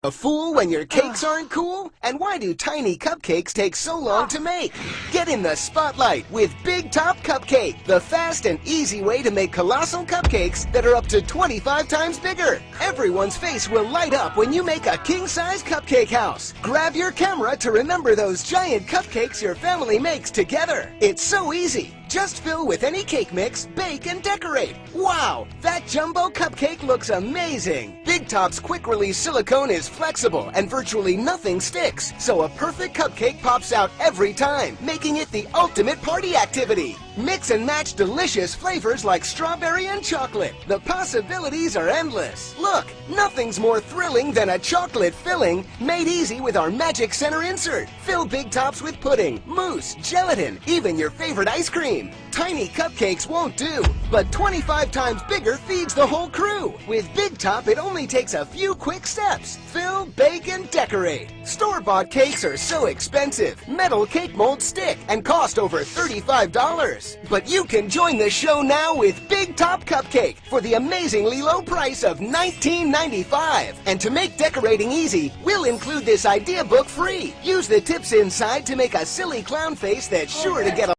A fool when your cakes aren't cool? And why do tiny cupcakes take so long to make? Get in the spotlight with Big Top Cupcake, the fast and easy way to make colossal cupcakes that are up to 25 times bigger. Everyone's face will light up when you make a king-size cupcake house. Grab your camera to remember those giant cupcakes your family makes together. It's so easy. Just fill with any cake mix, bake, and decorate. Wow, that jumbo cupcake looks amazing. Big Top's quick-release silicone is flexible and virtually nothing sticks, so a perfect cupcake pops out every time, making it the ultimate party activity. Mix and match delicious flavors like strawberry and chocolate. The possibilities are endless. Look, nothing's more thrilling than a chocolate filling made easy with our Magic Center insert. Fill Big Tops with pudding, mousse, gelatin, even your favorite ice cream. Tiny cupcakes won't do, but 25 times bigger feeds the whole crew. With Big Top, it only takes a few quick steps. Fill, bake, and decorate. Store-bought cakes are so expensive. Metal cake molds stick and cost over $35. But you can join the show now with Big Top Cupcake for the amazingly low price of $19.95. And to make decorating easy, we'll include this idea book free. Use the tips inside to make a silly clown face that's sure to get a